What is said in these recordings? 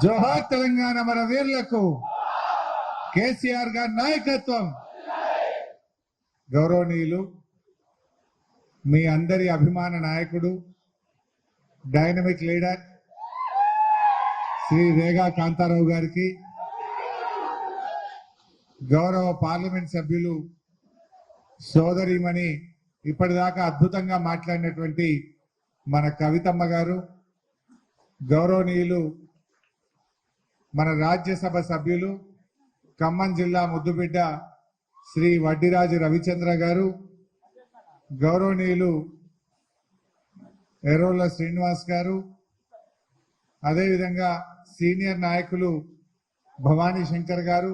జోహార్ తెలంగాణ మన వీరులకు కేసీఆర్ గారి నాయకత్వం. గౌరవనీయులు, మీ అందరి అభిమాన నాయకుడు, డైనమిక్ లీడర్ శ్రీ రేగా కాంతారావు గారికి, గౌరవ పార్లమెంట్ సభ్యులు సోదరిమణి ఇప్పటిదాకా అద్భుతంగా మాట్లాడినటువంటి మన కవితమ్మ గారు, గౌరవనీయులు మన రాజ్యసభ సభ్యులు ఖమ్మం జిల్లా ముద్దుబిడ్డ శ్రీ వడ్డిరాజు రవిచంద్ర గారు, గౌరవనీయులు ఎర్రోల శ్రీనివాస్ గారు, అదేవిధంగా సీనియర్ నాయకులు భవానీ శంకర్ గారు,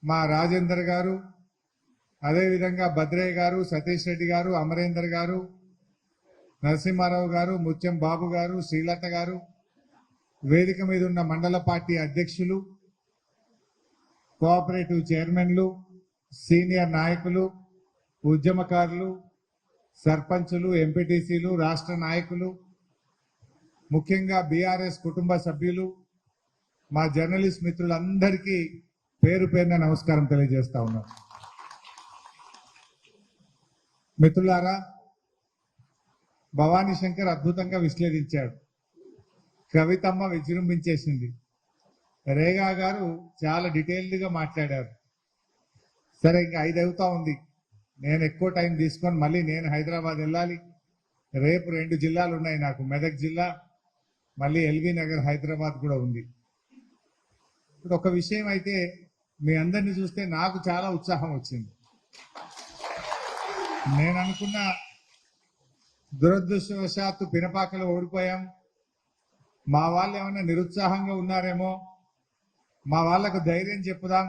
మా రాజేందర్ గారు, అదేవిధంగా భద్రయ్య గారు, సతీష్ రెడ్డి గారు, అమరేందర్ గారు, నరసింహారావు గారు, ముత్యం బాబు గారు, శ్రీలత గారు, వేదిక మీద ఉన్న మండల పార్టీ అధ్యక్షులు, కోఆపరేటివ్ చైర్మన్లు, సీనియర్ నాయకులు, ఉద్యమకారులు, సర్పంచులు, ఎంపీటీసీలు, రాష్ట్ర నాయకులు, ముఖ్యంగా బీఆర్ఎస్ కుటుంబ సభ్యులు, మా జర్నలిస్ట్ మిత్రులందరికీ పేరు పేరున నమస్కారం తెలియజేస్తా ఉన్నాం. మిత్రులారా, భవానీ శంకర్ అద్భుతంగా విశ్లేషించాడు, కవితమ్మ విజృంభించేసింది, రేగా గారు చాలా డీటెయిల్డ్గా మాట్లాడారు. సరే, ఇంకా 5 అవుతా ఉంది, నేను ఎక్కువ టైం తీసుకొని మళ్ళీ నేను హైదరాబాద్ వెళ్ళాలి. రేపు 2 జిల్లాలు ఉన్నాయి నాకు, మెదక్ జిల్లా, మళ్ళీ ఎల్బీ నగర్ హైదరాబాద్ కూడా ఉంది. ఇప్పుడు ఒక విషయం అయితే, మీ అందరినీ చూస్తే నాకు చాలా ఉత్సాహం వచ్చింది. నేను అనుకున్న దురదృష్టవశాత్తు పినపాకలో ఓడిపోయాం, మా వాళ్ళు ఏమైనా నిరుత్సాహంగా ఉన్నారేమో, మా వాళ్లకు ధైర్యం చెప్పుదాం,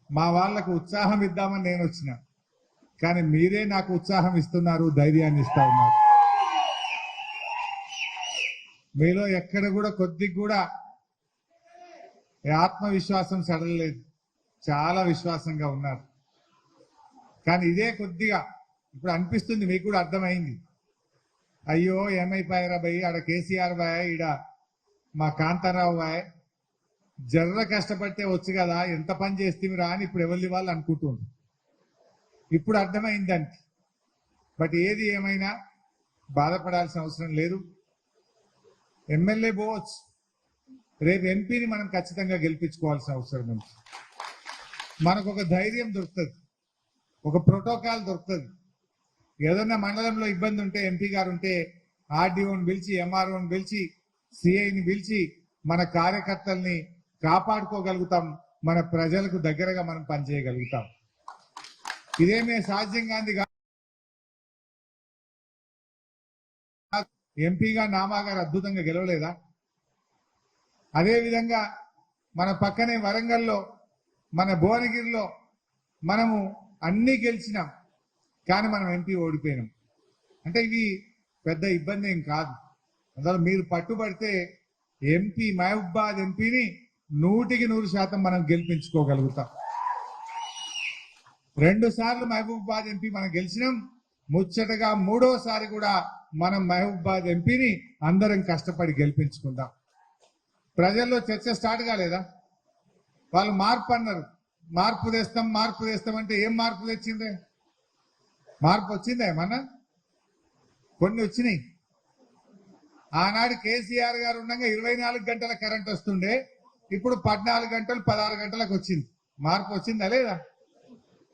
మా వాళ్లకు ఉత్సాహం ఇద్దామని నేను వచ్చిన. కానీ మీరే నాకు ఉత్సాహం ఇస్తున్నారు, ధైర్యాన్ని ఇస్తా ఉన్నారు. మీలో ఎక్కడ కూడా కొద్దిగా కూడా ఆత్మవిశ్వాసం సడలలేదు, చాలా విశ్వాసంగా ఉన్నారు. కానీ ఇదే కొద్దిగా ఇప్పుడు అనిపిస్తుంది, మీకు కూడా అర్థమైంది, అయ్యో ఏమైపోయారా భయ్, ఆడ కేసీఆర్ బాయ్, ఈడ మా కాంతారావు బాయ్, జర్ర కష్టపడితే వచ్చు కదా, ఎంత పని చేస్తేమిరా అని ఇప్పుడు ఎవరి వాళ్ళు అనుకుంటుంది. ఇప్పుడు అర్థమైంది దానికి. బట్ ఏది ఏమైనా బాధపడాల్సిన అవసరం లేదు. ఎమ్మెల్యే పోవచ్చు, రేపు ఎంపీని మనం ఖచ్చితంగా గెలిపించుకోవాల్సిన అవసరం ఉంది. మనకు ఒక ధైర్యం దొరుకుతుంది, ఒక ప్రోటోకాల్ దొరుకుతుంది. ఏదన్నా మండలంలో ఇబ్బంది ఉంటే ఎంపీ గారు ఉంటే ఆర్డీఓని పిలిచి, ఎంఆర్ఓని పిలిచి, సిఐని పిలిచి మన కార్యకర్తల్ని కాపాడుకోగలుగుతాం, మన ప్రజలకు దగ్గరగా మనం పనిచేయగలుగుతాం. ఇదేమే సాధ్యం కాంది. ఎంపీగా నామా గారు అద్భుతంగా గెలవలేదా? అదేవిధంగా మన పక్కనే వరంగల్లో, మన భువనగిరిలో మనము అన్నీ గెలిచినాం, కానీ మనం ఎంపీ ఓడిపోయినాం. అంటే ఇవి పెద్ద ఇబ్బంది ఏం కాదు. అందువల్ల మీరు పట్టుబడితే ఎంపీ, మహబూబాబాద్ ఎంపీని 100% మనం గెలిపించుకోగలుగుతాం. 2 సార్లు మహబూబాబాద్ ఎంపీ మనం గెలిచినాం, ముచ్చటగా 3వసారి కూడా మనం మహబూబాబాద్ ఎంపీని అందరం కష్టపడి గెలిపించుకుందాం. ప్రజల్లో చర్చ స్టార్ట్ కాలేదా? వాళ్ళు మార్పు అన్నారు, మార్పు తెస్తాం, మార్పు తెస్తాం అంటే ఏం మార్పు తెచ్చిందే? మార్పు వచ్చిందా ఏమన్నా? కొన్ని వచ్చినాయి. ఆనాడు కేసీఆర్ గారు ఉండగా 24 గంటల కరెంట్ వస్తుండే, ఇప్పుడు 14 గంటలు 16 గంటలకు వచ్చింది. మార్పు వచ్చిందా లేదా?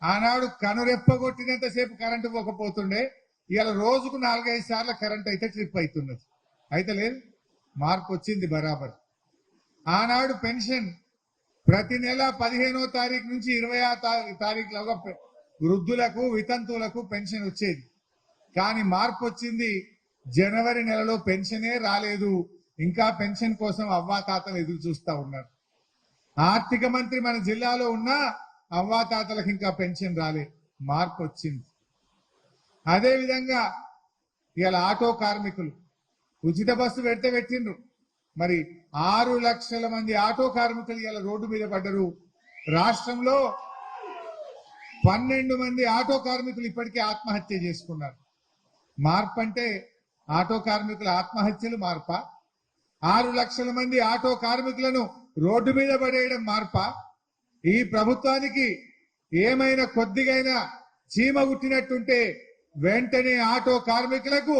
ఆనాడు కనురెప్పగొట్టినంతసేపు కరెంటు పోకపోతుండే, ఇవాళ రోజుకు 4-5 సార్లు కరెంట్ అయితే ట్రిప్ అవుతున్నది. అయితే లేదు, మార్పు వచ్చింది బరాబర్. ఆనాడు పెన్షన్ ప్రతి నెల 15వ తారీఖు నుంచి 20వ తారీఖులోగా వృద్ధులకు, వితంతువులకు పెన్షన్ వచ్చేది. కానీ మార్పు వచ్చింది, జనవరి నెలలో పెన్షనే రాలేదు, ఇంకా పెన్షన్ కోసం అవ్వాతాతలు ఎదురు చూస్తా ఉన్నారు. ఆర్థిక మంత్రి మన జిల్లాలో ఉన్న అవ్వాతాతలకు ఇంకా పెన్షన్ రాలే, మార్పు వచ్చింది. అదేవిధంగా ఇవాళ ఆటో కార్మికులు ఉచిత బస్సు పెట్టిండ్రు, మరి 6 లక్షల మంది ఆటో కార్మికులు ఇవాళ రోడ్డు మీద పడ్డరు. రాష్ట్రంలో 12 మంది ఆటో కార్మికులు ఇప్పటికే ఆత్మహత్య చేసుకున్నారు. మార్పు అంటే ఆటో కార్మికుల ఆత్మహత్యలు మార్పా? 6 లక్షల మంది ఆటో కార్మికులను రోడ్డు మీద పడేయడం మార్పా? ఈ ప్రభుత్వానికి ఏమైనా కొద్దిగైనా చీమ గుట్టినట్టుంటే వెంటనే ఆటో కార్మికులకు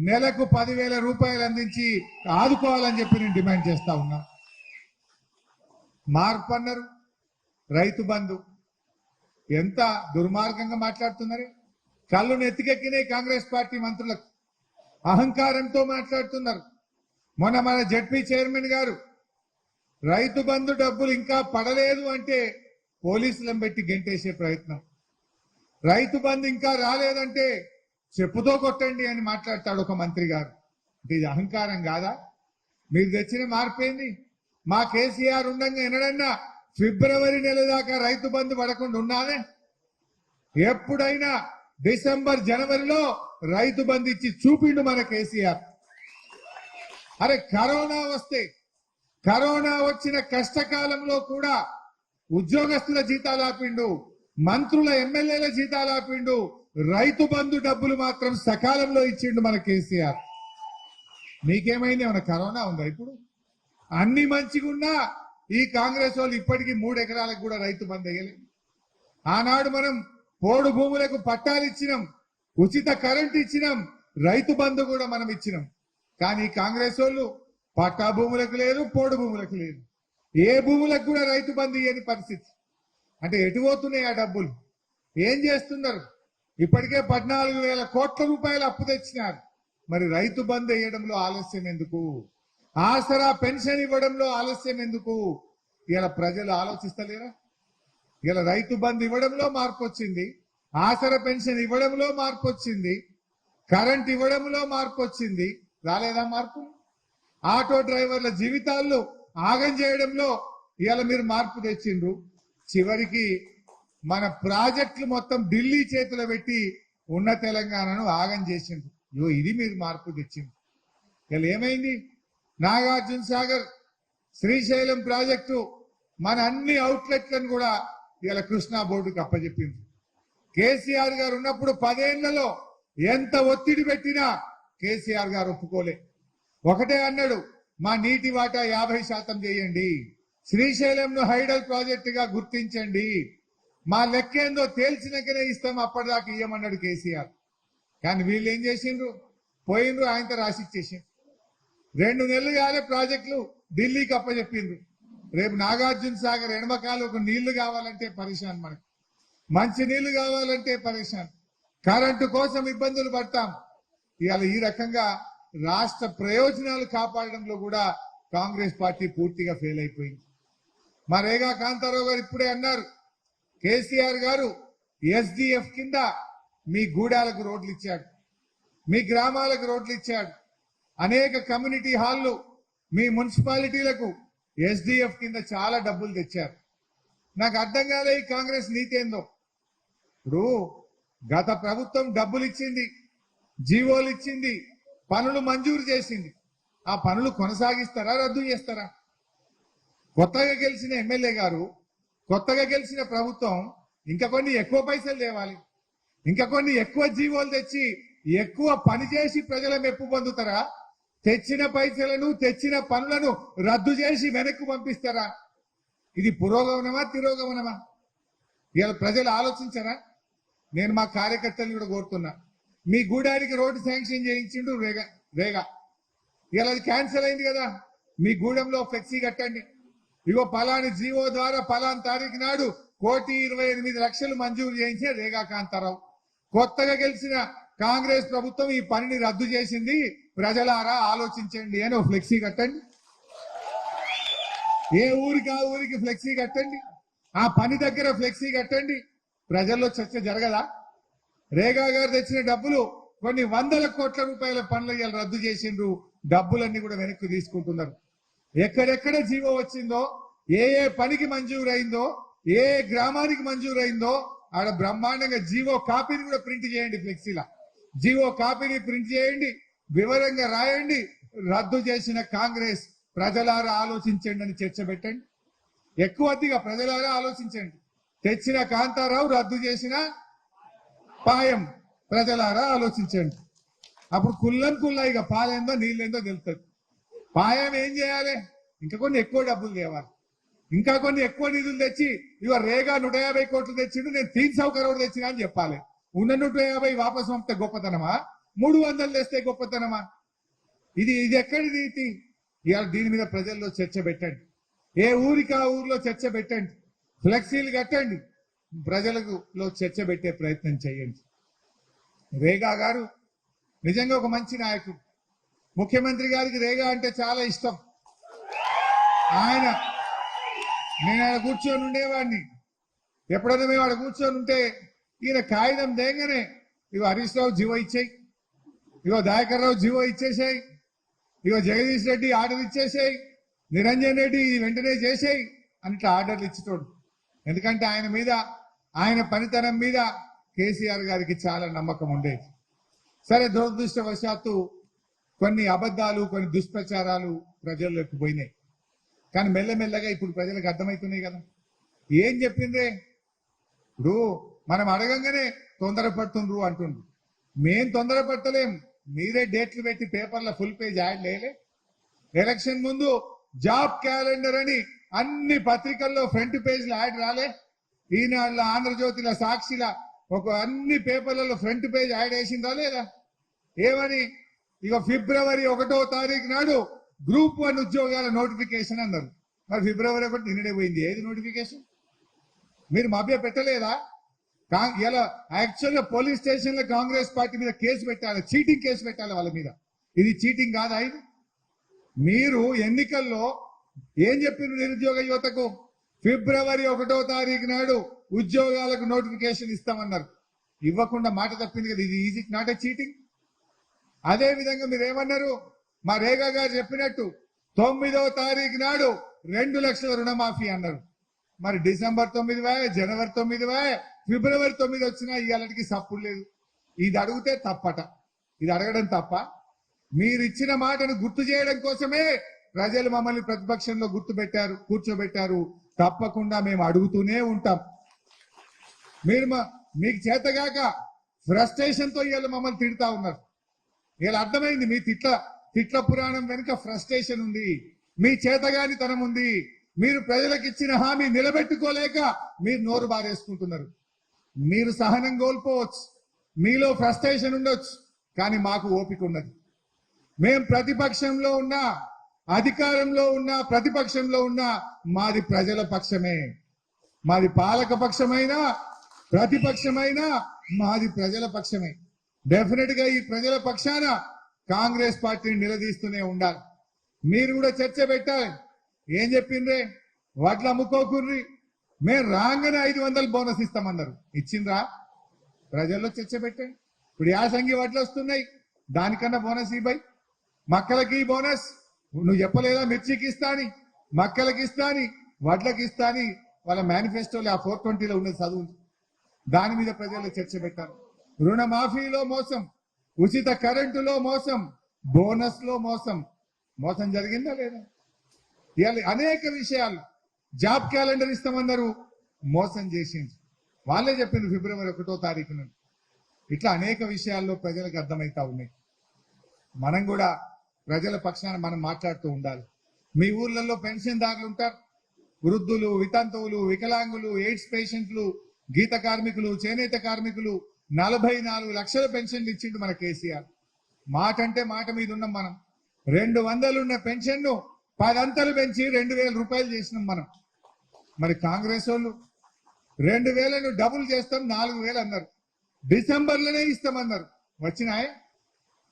నెలకు 10,000 రూపాయలు అందించి ఆదుకోవాలని చెప్పి నేను డిమాండ్ చేస్తా ఉన్నా. మార్పు అన్నారు, రైతు బంధు ఎంత దుర్మార్గంగా మాట్లాడుతున్నారు. కళ్ళు నెత్తికెక్కినాయి కాంగ్రెస్ పార్టీ మంత్రులకు, అహంకారంతో మాట్లాడుతున్నారు. మొన్న మన జడ్పీ చైర్మన్ గారు రైతు బంధు డబ్బులు ఇంకా పడలేదు అంటే పోలీసులను పెట్టి గెంటేసే ప్రయత్నం, రైతు బంధు ఇంకా రాలేదంటే చెప్పుతో కొట్టండి అని మాట్లాడతాడు ఒక మంత్రి గారు. అంటే ఇది అహంకారం కాదా? మీరు తెచ్చిన మార్పు ఏంది? మా కేసీఆర్ ఉండగా ఎన్నడన్నా ఫిబ్రవరి నెల దాకా రైతు బంధు పడకుండా ఉన్నానే? ఎప్పుడైనా డిసెంబర్ జనవరిలో రైతు బంధు ఇచ్చి చూపిండు మన కేసీఆర్. అరే కరోనా వచ్చిన కష్టకాలంలో కూడా ఉద్యోగస్తుల జీతాలు ఆపిండు, మంత్రుల ఎమ్మెల్యేల జీతాలు ఆపిండు, రైతు బంధు డబ్బులు మాత్రం సకాలంలో ఇచ్చిండు మన కేసీఆర్. మీకేమైంది? ఏమైనా కరోనా ఉందా? ఇప్పుడు అన్ని మంచిగున్నా ఈ కాంగ్రెస్ వాళ్ళు ఇప్పటికీ 3 ఎకరాలకు కూడా రైతు బంధు వేయలేదు. ఆనాడు మనం పోడు భూములకు పట్టాలు ఇచ్చినాం, ఉచిత కరెంట్ ఇచ్చినాం, రైతు బంధు కూడా మనం ఇచ్చినాం. కానీ కాంగ్రెస్ వాళ్ళు పట్టా భూములకు లేదు, పోడు భూములకు లేదు, ఏ భూములకు కూడా రైతు బంధు ఇయ్యని పరిస్థితి. అంటే ఎటు పోతున్నాయి ఆ డబ్బులు? ఏం చేస్తున్నారు? ఇప్పటికే 14,000 కోట్ల రూపాయలు అప్పు తెచ్చినారు. మరి రైతు బంధు వేయడంలో ఆలస్యం ఎందుకు? ఆసరా పెన్షన్ ఇవ్వడంలో ఆలస్యం ఎందుకు? ఇలా ప్రజలు ఆలోచిస్తలేరా? ఇలా రైతు బంధు ఇవ్వడంలో మార్పు వచ్చింది, ఆసరా పెన్షన్ ఇవ్వడంలో మార్పు వచ్చింది, కరెంట్ ఇవ్వడంలో మార్పు వచ్చింది. రాలేదా మార్పు? ఆటో డ్రైవర్ల జీవితాల్లో ఆగం చేయడంలో ఇవాళ మీరు మార్పు తెచ్చిండ్రు. చివరికి మన ప్రాజెక్టులు మొత్తం ఢిల్లీ చేతిలో పెట్టి ఉన్న తెలంగాణను ఆగం చేసిండ్రు. ఇది మీరు మార్పు తెచ్చిండ్రు. ఇలా ఏమైంది? నాగార్జున సాగర్, శ్రీశైలం ప్రాజెక్టు మన అన్ని అవుట్లెట్లను కూడా ఇలా కృష్ణా బోర్డుకు అప్పచెప్పింది. కేసీఆర్ గారు ఉన్నప్పుడు 10 ఏళ్లలో ఎంత ఒత్తిడి పెట్టినా కేసీఆర్ గారు ఒప్పుకోలే. ఒకటే అన్నాడు, మా నీటి వాటా 50% చేయండి, శ్రీశైలంను హైడల్ ప్రాజెక్టుగా గుర్తించండి, మా లెక్కేందో తేల్చినాకనే ఇస్తాం, అప్పటిదాకా ఇయ్యమన్నాడు కేసీఆర్. కానీ వీళ్ళు ఏం చేసిండ్రు? పోయిండ్రు, ఆయనతో రాసిచ్చేసిండ్రు. 2 నెలలు కాలే ప్రాజెక్టులు ఢిల్లీకి అప్పచెప్పిండ్రు. రేపు నాగార్జున సాగర్ ఎడమకాలకు నీళ్లు కావాలంటే పరేషాన్, మనకు మంచి నీళ్లు కావాలంటే పరేషాన్, కరెంటు కోసం ఇబ్బందులు పడతాం. ఇవాళ ఈ రకంగా రాష్ట్ర ప్రయోజనాలు కాపాడడంలో కూడా కాంగ్రెస్ పార్టీ పూర్తిగా ఫెయిల్ అయిపోయింది. మా రేగా కాంతారావు గారు ఇప్పుడే అన్నారు, కేసీఆర్ గారు ఎస్డిఎఫ్ కింద మీ గూడాలకు రోడ్లు ఇచ్చాడు, మీ గ్రామాలకు రోడ్లు ఇచ్చాడు, అనేక కమ్యూనిటీ హాళ్లు మీ మున్సిపాలిటీలకు ఎస్డిఎఫ్ కింద చాలా డబ్బులు తెచ్చారు. నాకు అర్థం కాలే ఈ కాంగ్రెస్ నీతి ఏందో. ఇప్పుడు గత ప్రభుత్వం డబ్బులు ఇచ్చింది, జీవోలు ఇచ్చింది, పనులు మంజూరు చేసింది. ఆ పనులు కొనసాగిస్తారా, రద్దు చేస్తారా? కొత్తగా గెలిచిన ఎమ్మెల్యే గారు, కొత్తగా గెలిచిన ప్రభుత్వం ఇంకా కొన్ని ఎక్కువ పైసలు తేవాలి, ఇంకా కొన్ని ఎక్కువ జీవోలు తెచ్చి ఎక్కువ పని చేసి ప్రజల మెప్పు పొందుతారా? తెచ్చిన పైసలను, తెచ్చిన పనులను రద్దు చేసి వెనక్కు పంపిస్తారా? ఇది పురోగమనమా, తిరోగమనమా? ఇవాళ ప్రజలు ఆలోచించారా? నేను మా కార్యకర్తలు కూడా కోరుతున్నా, మీ గూడానికి రోడ్డు శాంక్షన్ చేయించిండు రేగా, ఇలా అది క్యాన్సిల్ అయింది కదా, మీ గూడెంలో ఫ్లెక్సీ కట్టండి, ఇగో పలాని జీవో ద్వారా పలాని తారీఖు నాడు 1,28,00,000 మంజూరు చేయించే రేగా కాంతారావు. కొత్తగా గెలిచిన కాంగ్రెస్ ప్రభుత్వం ఈ పనిని రద్దు చేసింది, ప్రజలారా ఆలోచించండి అని ఒక ఫ్లెక్సీ కట్టండి. ఏ ఊరికి ఆ ఊరికి ఫ్లెక్సీ కట్టండి, ఆ పని దగ్గర ఫ్లెక్సీ కట్టండి. ప్రజల్లో చర్చ జరగదా? రేగా గారు తెచ్చిన డబ్బులు కొన్ని 100 కోట్ల రూపాయల పనులు ఇవాళ రద్దు చేసిండ్రు, డబ్బులన్నీ కూడా వెనక్కి తీసుకుంటున్నారు. ఎక్కడెక్కడ జీవో వచ్చిందో, ఏ ఏ పనికి మంజూరైందో, ఏ గ్రామానికి మంజూరైందో ఆడ బ్రహ్మాండంగా జీవో కాపీని కూడా ప్రింట్ చేయండి. ఫ్లెక్సీలా జీవో కాపీని ప్రింట్ చేయండి, వివరంగా రాయండి. రద్దు చేసిన కాంగ్రెస్ ప్రజలారా ఆలోచించండి అని చర్చ పెట్టండి. ఎక్కువ అతిగా ప్రజలారా ఆలోచించండి. తెచ్చిన కాంతారావు, రద్దు చేసిన పాయం, ప్రజలారా ఆలోచించండి. అప్పుడు కుల్లం కుల్లా ఇక పాలేందో నీళ్ళేందో తెలుస్తుంది. పాయం ఏం చేయాలి? ఇంకా కొన్ని ఎక్కువ డబ్బులు తేవాలి, ఇంకా కొన్ని ఎక్కువ నిధులు తెచ్చి ఇవ రేగా 150 కోట్లు తెచ్చిండు, నేను 300 కరోడ్ తెచ్చినా అని చెప్పాలి. ఉన్న 150 వాపసు పంపితే గొప్పతనమా? 300 తెస్తే గొప్పతనమా? ఇది ఇది ఎక్కడి రీతి? ఇవాళ దీని మీద ప్రజల్లో చర్చ పెట్టండి. ఏ ఊరికి ఆ ఊర్లో చర్చ పెట్టండి, ఫ్లెక్సీలు కట్టండి, ప్రజలలో చర్చ పెట్టే ప్రయత్నం చేయండి. రేగా గారు నిజంగా ఒక మంచి నాయకుడు. ముఖ్యమంత్రి గారికి రేగా అంటే చాలా ఇష్టం. నేను ఆడ కూర్చొని ఉండేవాడిని. ఎప్పుడైనా మేము ఆడ కూర్చొని ఉంటే ఈయన కాగితం దేంగానే ఇగో హరీష్ రావు జీవో ఇచ్చేయి, ఇగో దయాకర్ రావు జీవో ఇచ్చేసాయి, ఇగో జగదీష్ రెడ్డి ఆర్డర్ ఇచ్చేసాయి, నిరంజన్ రెడ్డి వెంటనే చేసేయి అంటే ఆర్డర్లు ఇచ్చేటోడు. ఎందుకంటే ఆయన మీద, ఆయన పనితనం మీద కేసీఆర్ గారికి చాలా నమ్మకం ఉండేది. సరే, దురదృష్టవశాత్తు కొన్ని అబద్ధాలు, కొన్ని దుష్ప్రచారాలు ప్రజల్లోకి పోయినాయి. కానీ మెల్లమెల్లగా ఇప్పుడు ప్రజలకు అర్థమవుతున్నాయి కదా. ఏం చెప్పిందే? ఇప్పుడు మనం అడగంగానే తొందరపడుతుండ్రు అంటుండ్రు. మేం తొందరపడతలేం, మీరే డేట్లు పెట్టి పేపర్ల ఫుల్ పేజ్ యాడ్ లేలే. ఎలక్షన్ ముందు జాబ్ క్యాలెండర్ అని అన్ని పత్రికల్లో ఫ్రంట్ పేజ్లో యాడ్ రాలే. ఈనాడులో, ఆంధ్రజ్యోతిలో, సాక్షిల ఒక అన్ని పేపర్లలో ఫ్రంట్ పేజ్ యాడ్ వేసిందా లేదా? ఏమని? ఇక ఫిబ్రవరి 1వ తారీఖు నాడు గ్రూప్ 1 ఉద్యోగాల నోటిఫికేషన్ అన్నారు. మరి ఫిబ్రవరి 1 నిన్ననే పోయింది. ఏది నోటిఫికేషన్? మీరు మభ్య పెట్టలేదా? ఇలా యాక్చువల్గా పోలీస్ స్టేషన్ లో కాంగ్రెస్ పార్టీ మీద కేసు పెట్టాలి, చీటింగ్ కేసు పెట్టాలి వాళ్ళ మీద. ఇది చీటింగ్ కాదా? ఇది మీరు ఎన్నికల్లో ఏం చెప్పారు నిరుద్యోగ యువతకు? ఫిబ్రవరి 1వ తారీఖు నాడు ఉద్యోగాలకు నోటిఫికేషన్ ఇస్తామన్నారు. ఇవ్వకుండా మాట తప్పింది కదా. ఇది ఈజీ నాట్ ఏ చీటింగ్. అదే విధంగా మీరు ఏమన్నారు? మా రేగా గారు చెప్పినట్టు 9వ తారీఖు నాడు 2 లక్షల రుణమాఫీ అన్నారు. మరి డిసెంబర్ 9, జనవరి 9, ఫిబ్రవరి 9 వచ్చినా ఇవాళకి సప్పుడు లేదు. ఇది అడిగితే తప్పట. ఇది అడగడం తప్ప? మీరు ఇచ్చిన మాటను గుర్తు చేయడం కోసమే ప్రజలు మమ్మల్ని ప్రతిపక్షంలో కూర్చోబెట్టారు. తప్పకుండా మేము అడుగుతూనే ఉంటాం. మీరు మీకు చేతగాక ఫ్రస్ట్రేషన్ తో ఇవాళ మమ్మల్ని తిడతా ఉన్నారు. ఇలా అర్థమైంది, మీ తిట్ల పురాణం వెనుక ఫ్రస్ట్రేషన్ ఉంది, మీ చేతగానితనం ఉంది. మీరు ప్రజలకు ఇచ్చిన హామీ నిలబెట్టుకోలేక మీరు నోరు బారేసుకుంటున్నారు. మీరు సహనం కోల్పోవచ్చు, మీలో ఫ్రస్ట్రేషన్ ఉండొచ్చు, కానీ మాకు ఓపిక ఉన్నది. మేం ప్రతిపక్షంలో ఉన్నా, అధికారంలో ఉన్నా, ప్రతిపక్షంలో ఉన్నా మాది ప్రజల పక్షమే. మాది పాలక పక్షమైనా ప్రతిపక్షమైనా మాది ప్రజల పక్షమే. డెఫినెట్ గా ఈ ప్రజల పక్షాన కాంగ్రెస్ పార్టీని నిలదీస్తూనే ఉండాలి. మీరు కూడా చర్చ పెట్టాలి. ఏం చెప్పిండ్రే? వడ్లు అమ్ముకోకుర్రి, మేము రాగానే 500 బోనస్ ఇస్తామన్నారు. ఇచ్చిండ్రా? ప్రజల్లో చర్చ పెట్టండి. ఇప్పుడు యాసంగి వడ్లు వస్తున్నాయి, దానికన్నా బోనస్ ఇవ్వయి. మక్కలకి బోనస్ నువ్వు చెప్పలేదా? మిర్చికి ఇస్తాని, మక్కలకి ఇస్తాని, వడ్లకి ఇస్తాని వాళ్ళ మేనిఫెస్టోలో ఆ 420లో ఉన్నది, చదువు. దాని మీద ప్రజల్లో చర్చ పెట్టారు. రుణమాఫీలో మోసం, ఉచిత కరెంటులో మోసం, బోనస్ లో మోసం జరిగిందా లేదా? ఇవాళ అనేక విషయాలు, జాబ్ క్యాలెండర్ ఇస్తామన్నారు, మోసం చేసింది. వాళ్ళే చెప్పింది ఫిబ్రవరి 1వ తారీఖు నుండి. ఇట్లా అనేక విషయాల్లో ప్రజలకు అర్థమైతా ఉన్నాయి. మనం కూడా ప్రజల పక్షాన మనం మాట్లాడుతూ ఉండాలి. మీ ఊర్లలో పెన్షన్దారులు ఉంటారు, వృద్ధులు, వితంతువులు, వికలాంగులు, ఎయిడ్స్ పేషెంట్లు, గీత కార్మికులు, చేనేత కార్మికులు 44 లక్షల పెన్షన్లు ఇచ్చిండు మన కేసీఆర్. మాట అంటే మాట మీద ఉన్నాం మనం. 200 ఉన్న పెన్షన్ను 10 అంతలు పెంచి 2000 రూపాయలు చేసినాం మనం. మరి కాంగ్రెస్ వాళ్ళు 2000ను డబుల్ చేస్తాం 4000 అన్నారు. డిసెంబర్లోనే ఇస్తామన్నారు. వచ్చినాయి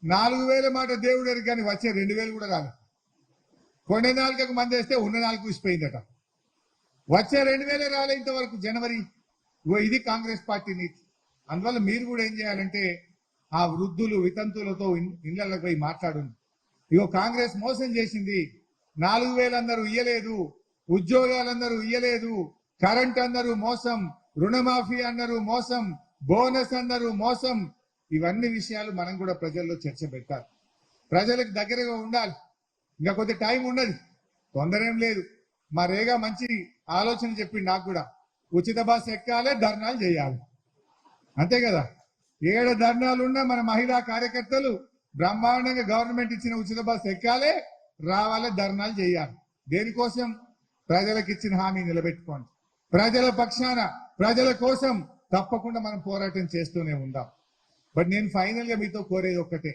4000 మాట దేవుడు కానీ వచ్చే 2000 కూడా రాలేదు. కొండ 4కు మంది వేస్తే ఉన్న 4 ఇసిపోయిందట. వచ్చే 2000 రాలే ఇంతవరకు జనవరి. ఇది కాంగ్రెస్ పార్టీ నీతి. అందువల్ల మీరు కూడా ఏం చేయాలంటే ఆ వృద్ధులు, వితంతులతో ఇళ్లకు పోయి మాట్లాడండి. ఇగో కాంగ్రెస్ మోసం చేసింది, 4000 అందరూ ఇయ్యలేదు, ఉద్యోగాలందరూ ఇయ్యలేదు, కరెంట్ అన్నారు మోసం, రుణమాఫీ అన్నారు మోసం, బోనస్ అన్నారు మోసం. ఇవన్నీ విషయాలు మనం కూడా ప్రజల్లో చర్చ పెట్టాలి. ప్రజలకు దగ్గరగా ఉండాలి. ఇంకా కొద్ది టైం ఉన్నది, తొందర ఏం లేదు. మా రేగా మంచి ఆలోచన చెప్పింది నాకు కూడా. ఉచిత బస్ ఎక్కాలి, ధర్నాలు చేయాలి, అంతే కదా. 7 ధర్నాలున్నా మన మహిళా కార్యకర్తలు బ్రహ్మాండంగా గవర్నమెంట్ ఇచ్చిన ఉచిత బస్ ఎక్కాలి, రావాలి, ధర్నాలు చేయాలి. దేనికోసం? ప్రజలకు ఇచ్చిన హామీ నిలబెట్టుకోండి. ప్రజల పక్షాన, ప్రజల కోసం తప్పకుండా మనం పోరాటం చేస్తూనే ఉందాం. బట్ నేను ఫైనల్ గా మీతో కోరేది ఒక్కటే,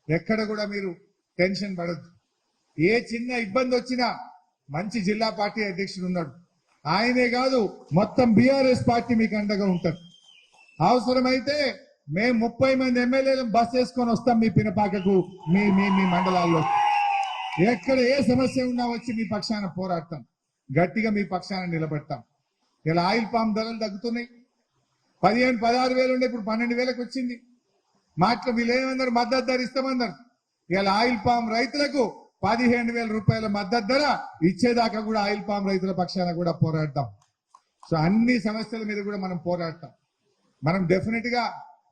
ఎక్కడ కూడా మీరు టెన్షన్ పడద్దు. ఏ చిన్న ఇబ్బంది వచ్చినా మంచి జిల్లా పార్టీ అధ్యక్షుడు ఉన్నాడు, ఆయనే కాదు మొత్తం బీఆర్ఎస్ పార్టీ మీకు అండగా ఉంటుంది. అవసరమైతే మేము 30 మంది ఎమ్మెల్యేలను బస్ చేసుకొని వస్తాం మీ పినపాకకు, మీ మీ మీ మండలాల్లో. ఎక్కడ ఏ సమస్య ఉన్నా వచ్చి మీ పక్షాన పోరాడతాం, గట్టిగా మీ పక్షాన నిలబెడతాం. ఇలా ఆయిల్ పామ్ ధరలు తగ్గుతున్నాయి. 15-16 వేలు ఉండే ఇప్పుడు 12,000కి వచ్చింది. మాటలు వీళ్ళు ఏమన్నారు, మద్దతు ధర ఇస్తామన్నారు. ఇలా ఆయిల్ పామ్ రైతులకు 15,000 రూపాయల మద్దతు ధర ఇచ్చేదాకా కూడా ఆయిల్ పామ్ రైతుల పక్షాన కూడా పోరాడతాం. సో అన్ని సమస్యల మీద కూడా మనం పోరాడతాం. మనం డెఫినెట్ గా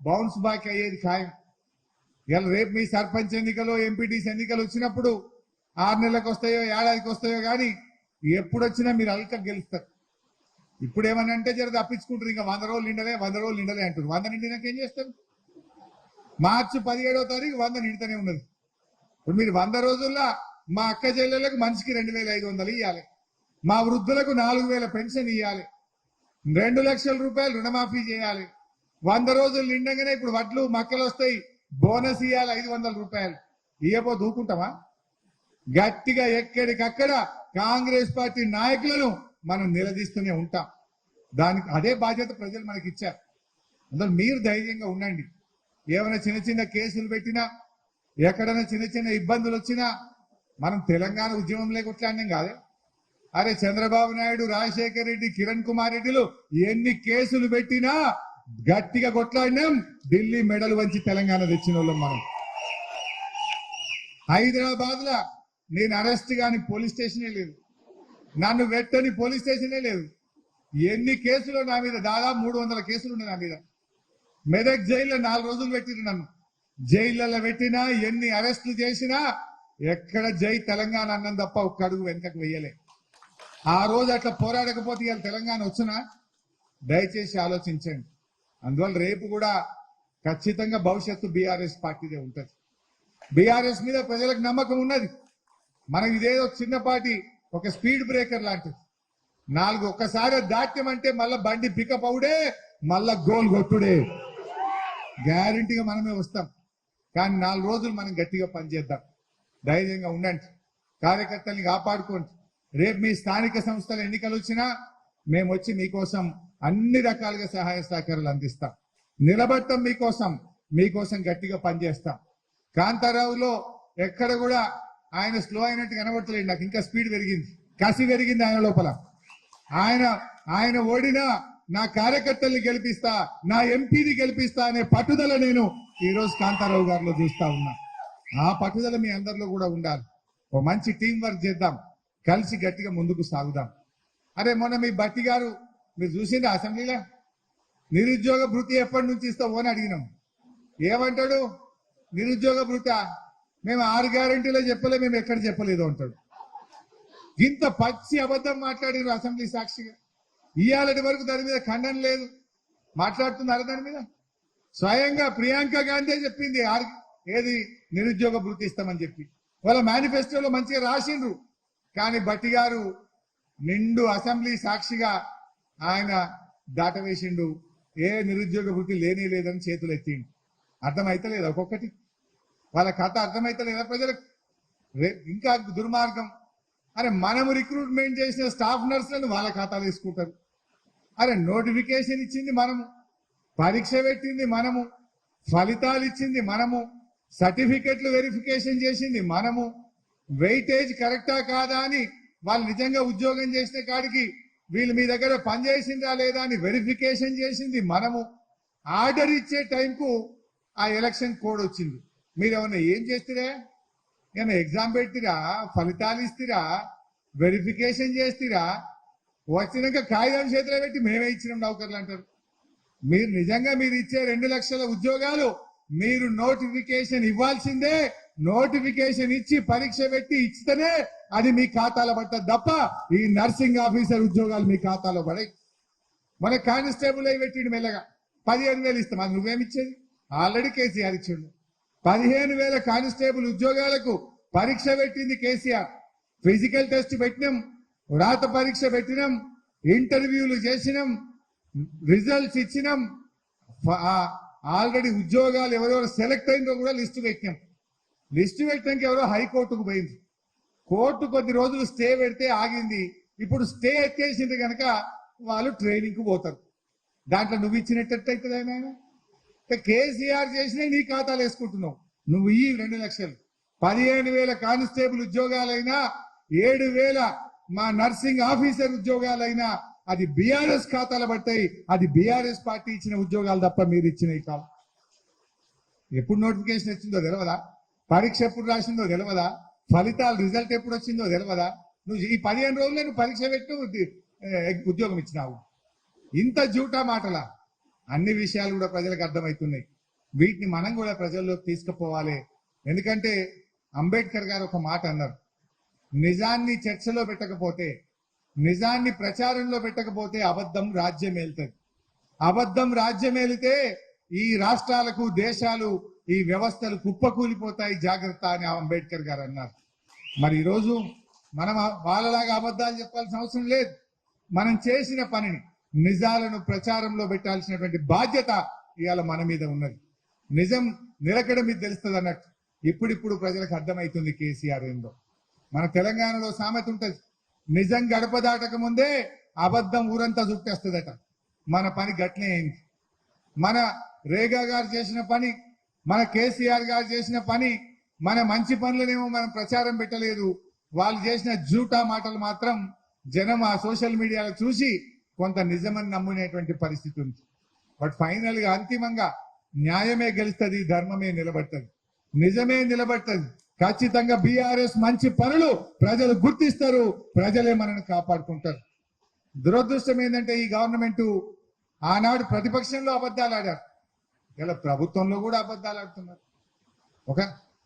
బౌన్స్ బ్యాక్ అయ్యేది ఖాయం. ఇలా రేపు మీ సర్పంచ్ ఎన్నికలు, ఎంపీటీసీ ఎన్నికలు వచ్చినప్పుడు 6 నెలలకు వస్తాయో, ఏడాదికి వస్తాయో కానీ ఎప్పుడు వచ్చినా మీరు అల్క గెలుస్తారు. ఇప్పుడు ఏమని అంటే జర తప్పించుకుంటారు, ఇంకా 100 రోజులు నిండలే, 100 రోజులు నిండలే అంటారు. 100 నిండినాక ఏం చేస్తారు? మార్చి 17వ తారీఖు 100 నిండుతూనే ఉన్నది. ఇప్పుడు మీరు 100 రోజుల్లో మా అక్క చెల్లెలకు మనిషికి 2,500 ఇవ్వాలి, మా వృద్ధులకు 4,000 పెన్షన్ ఇవ్వాలి, 2 లక్షల రూపాయలు రుణమాఫీ చేయాలి. 100 రోజులు నిండగానే ఇప్పుడు వడ్లు మక్కలు వస్తాయి, బోనస్ ఇవ్వాలి 500 రూపాయలు. ఇవ్వబో దూకుంటామా? గట్టిగా ఎక్కడికక్కడ కాంగ్రెస్ పార్టీ నాయకులను మనం నిలదీస్తూనే ఉంటాం. దానికి అదే బాధ్యత ప్రజలు మనకి ఇచ్చారు. అందులో మీరు ధైర్యంగా ఉండండి. ఏమైనా చిన్న చిన్న కేసులు పెట్టినా, ఎక్కడైనా చిన్న చిన్న ఇబ్బందులు వచ్చినా మనం తెలంగాణ ఉద్యమంలో కొట్లాడినాం కాదే. అరే చంద్రబాబు నాయుడు, రాజశేఖర్ రెడ్డి, కిరణ్ కుమార్ రెడ్డిలు ఎన్ని కేసులు పెట్టినా గట్టిగా కొట్లాడినాం. ఢిల్లీ మెడలు వంచి తెలంగాణ తెచ్చిన వాళ్ళం మనం. హైదరాబాద్ లా నేను అరెస్ట్ గాని పోలీస్ స్టేషనే లేదు, నన్ను వెట్టని పోలీస్ స్టేషనే లేదు. ఎన్ని కేసులు నా మీద, దాదాపు 300 కేసులు ఉన్నాయి నా మీద. మెదక్ జైల్లో 4 రోజులు పెట్టిరు నన్ను. జైళ్ళలో పెట్టినా, ఎన్ని అరెస్టులు చేసినా ఎక్కడ జై తెలంగాణ అన్నం తప్ప ఒక్క అడుగు వెనకకు వెయ్యలే. ఆ రోజు అట్లా పోరాడకపోతే ఇవాళ తెలంగాణ వచ్చినా? దయచేసి ఆలోచించండి. అందువల్ల రేపు కూడా ఖచ్చితంగా భవిష్యత్తు బీఆర్ఎస్ పార్టీదే ఉంటుంది. బీఆర్ఎస్ మీద ప్రజలకు నమ్మకం ఉన్నది. మనం ఇదేదో చిన్న పార్టీ, ఒక స్పీడ్ బ్రేకర్ లాంటిది. 4 ఒక్కసారి దాట్యమంటే మళ్ళా బండి పికప్ అవుడే, మళ్ళా గోల్ కొట్టుడే. గ్యారంటీగా మనమే వస్తాం. కానీ 4 రోజులు మనం గట్టిగా పనిచేద్దాం. ధైర్యంగా ఉండండి, కార్యకర్తల్ని కాపాడుకోండి. రేపు మీ స్థానిక సంస్థల ఎన్నికలు వచ్చినా మేము వచ్చి మీకోసం అన్ని రకాలుగా సహాయ సహకారాలు అందిస్తాం, నిలబడతాం మీకోసం గట్టిగా పనిచేస్తాం. కాంతారావులో ఎక్కడ కూడా ఆయన స్లో అయినట్టు కనబడతలేదు నాకు. ఇంకా స్పీడ్ పెరిగింది, కసి పెరిగింది ఆయన లోపల. ఆయన ఓడినా నా కార్యకర్తల్ని గెలిపిస్తా, నా ఎంపీని గెలిపిస్తా అనే పట్టుదల నేను ఈ రోజు కాంతారావు గారిలో చూస్తా ఉన్నా. ఆ పట్టుదల మీ అందరిలో కూడా ఉండాలి. ఓ మంచి టీం వర్క్ చేద్దాం, కలిసి గట్టిగా ముందుకు సాగుదాం. అరే మొన్న మీ బట్టి గారు మీరు చూసింది అసెంబ్లీలో, నిరుద్యోగ భృతి ఎప్పటి నుంచి ఇస్తావు అని అడిగినాం. ఏమంటాడు? నిరుద్యోగ భృతి మేము 6 గ్యారెంటీలో చెప్పలే, మేము ఎక్కడ చెప్పలేదు అంటాడు. ఇంత పచ్చి అబద్ధం మాట్లాడిన అసెంబ్లీ సాక్షిగా. ఇవాళటి వరకు దాని మీద ఖండన లేదు. మాట్లాడుతున్నారు దాని మీద. స్వయంగా ప్రియాంక గాంధీ చెప్పింది ఏది నిరుద్యోగ భృతి ఇస్తామని చెప్పి. వాళ్ళ మేనిఫెస్టోలో మంచిగా రాసిండ్రు. కానీ బట్టి గారు నిండు అసెంబ్లీ సాక్షిగా ఆయన దాటవేసిండు. ఏ నిరుద్యోగ భృతి లేనే లేదని చేతులు ఎత్తిండు. అర్థమైతలేదు ఒక్కొక్కటి, వాళ్ళ కథ అర్థమైతలేదా ప్రజలకు? ఇంకా దుర్మార్గం. అరే మనము రిక్రూట్మెంట్ చేసిన స్టాఫ్ నర్సులను వాళ్ళ ఖాతాలు వేసుకుంటారు. అరే నోటిఫికేషన్ ఇచ్చింది మనము, పరీక్ష పెట్టింది మనము, ఫలితాలు ఇచ్చింది మనము, సర్టిఫికెట్లు వెరిఫికేషన్ చేసింది మనము, వెయిటేజ్ కరెక్టా కాదా అని వాళ్ళు నిజంగా ఉద్యోగం చేసిన కాడికి వీళ్ళు మీ దగ్గర పనిచేసిందా లేదా అని వెరిఫికేషన్ చేసింది మనము. ఆర్డర్ ఇచ్చే టైంకు ఆ ఎలక్షన్ కోడ్ వచ్చింది. మీరేమన్నా ఏం చేస్తారా? ఏమన్నా ఎగ్జామ్ పెట్టిరా, ఫలితాలు ఇస్తారా, వెరిఫికేషన్ చేస్తారా? వచ్చినాక కాగితం చేతిలో పెట్టి మేమే ఇచ్చినాం నౌకర్లు అంటారు. మీరు నిజంగా మీరు ఇచ్చే 2 లక్షల ఉద్యోగాలు మీరు నోటిఫికేషన్ ఇవ్వాల్సిందే. నోటిఫికేషన్ ఇచ్చి పరీక్ష పెట్టి ఇచ్చితేనే అది మీ ఖాతాలో పడుతుంది తప్ప ఈ నర్సింగ్ ఆఫీసర్ ఉద్యోగాలు మీ ఖాతాలో పడాయి. మన కానిస్టేబుల్ అయి పెట్టిండు మెల్లగా 15,000 ఇస్తాం. అది నువ్వేమిచ్చేది? ఆల్రెడీ కేసీఆర్ ఇచ్చిండు. 15,000 కానిస్టేబుల్ ఉద్యోగాలకు పరీక్ష పెట్టింది కేసీఆర్. ఫిజికల్ టెస్ట్ పెట్టినాం, రాత పరీక్ష పెట్టినాం, ఇంటర్వ్యూలు చేసినాం, రిజల్ట్స్ ఇచ్చినాం. ఆల్రెడీ ఉద్యోగాలు ఎవరెవరు సెలెక్ట్ అయిందో కూడా లిస్టు పెట్టినాం. లిస్టు పెట్టడానికి ఎవరో హైకోర్టుకు పోయింది. కోర్టు కొద్ది రోజులు స్టే పెడితే ఆగింది. ఇప్పుడు స్టే ఎత్తేసింది కనుక వాళ్ళు ట్రైనింగ్ కు పోతారు. దాంట్లో నువ్వు ఇచ్చినట్టయితుంది ఆయన. కేసీఆర్ చేసినా నీ ఖాతాలు వేసుకుంటున్నావు. నువ్వు ఈ 2 లక్షలు 15,000 కానిస్టేబుల్ ఉద్యోగాలైనా 7,000 మా నర్సింగ్ ఆఫీసర్ ఉద్యోగాలైనా అది బీఆర్ఎస్ ఖాతాలు పడతాయి. అది బీఆర్ఎస్ పార్టీ ఇచ్చిన ఉద్యోగాలు తప్ప మీరు ఇచ్చినవి కావు. ఎప్పుడు నోటిఫికేషన్ వచ్చిందో తెలియదా? పరీక్ష ఎప్పుడు రాసిందో తెలియదా? ఫలితాలు రిజల్ట్ ఎప్పుడు వచ్చిందో తెలియదా? నువ్వు ఈ 15 రోజులే నువ్వు పరీక్ష పెట్టు ఉద్యోగం ఇచ్చినావు. ఇంత జూటా మాటలా? అన్ని విషయాలు కూడా ప్రజలకు అర్థమవుతున్నాయి. వీటిని మనం కూడా ప్రజల్లోకి తీసుకుపోవాలి. ఎందుకంటే అంబేద్కర్ గారు ఒక మాట అన్నారు, నిజాన్ని చర్చలో పెట్టకపోతే, నిజాన్ని ప్రచారంలో పెట్టకపోతే అబద్ధం రాజ్యం ఏలుతుంది. అబద్ధం రాజ్యం ఏలితే ఈ రాష్ట్రాలకు, దేశాలు, ఈ వ్యవస్థలు కుప్పకూలిపోతాయి, జాగ్రత్త అని అంబేద్కర్ గారు అన్నారు. మరి ఈరోజు మనం వాళ్ళలాగా అబద్ధాలు చెప్పాల్సిన అవసరం లేదు. మనం చేసిన పనిని, నిజాలను ప్రచారంలో పెట్టాల్సినటువంటి బాధ్యత ఇవాళ మన మీద ఉన్నది. నిజం నిలకడ మీద తెలుస్తుంది అన్నట్టు ఇప్పుడిప్పుడు ప్రజలకు అర్థమవుతుంది కేసీఆర్ ఏందో. మన తెలంగాణలో సామెత ఉంటది, నిజం గడప దాటక ముందే అబద్ధం ఊరంతా చుట్టేస్తుందట. మన పని గట్లే అయింది. మన రేగా గారు చేసిన పని, మన కేసీఆర్ గారు చేసిన పని, మన మంచి పనులనేమో మనం ప్రచారం పెట్టలేదు. వాళ్ళు చేసిన జూటా మాటలు మాత్రం జనం ఆ సోషల్ మీడియాలో చూసి కొంత నిజమని నమ్మునేటువంటి పరిస్థితి ఉంది. బట్ ఫైనల్ గా అంతిమంగా న్యాయమే గెలుస్తుంది, ధర్మమే నిలబడుతుంది, నిజమే నిలబడుతుంది. ఖచ్చితంగా బీఆర్ఎస్ మంచి పనులు ప్రజలు గుర్తిస్తారు, ప్రజలే మనల్ని కాపాడుకుంటారు. దురదృష్టం ఏంటంటే ఈ గవర్నమెంట్ ఆనాడు ప్రతిపక్షంలో అబద్ధాలు ఆడారు, ఇలా ప్రభుత్వంలో కూడా అబద్ధాలు ఆడుతున్నారు.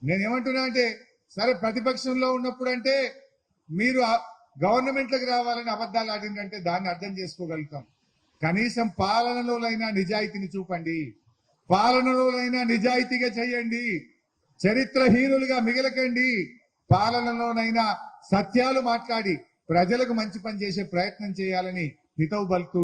నేనేమంటున్నా అంటే, సరే ప్రతిపక్షంలో ఉన్నప్పుడు అంటే మీరు గవర్నమెంట్లకు రావాలని అబద్ధాలు ఆడిందంటే దాన్ని అర్థం చేసుకోగలుగుతాం. కనీసం పాలనలోనైనా నిజాయితీని చూపండి, పాలనలోనైనా నిజాయితీగా చేయండి, చరిత్రహీనులుగా మిగలకండి. పాలనలోనైనా సత్యాలు మాట్లాడి ప్రజలకు మంచి పని చేసే ప్రయత్నం చేయాలని హితవు పలుకుతూ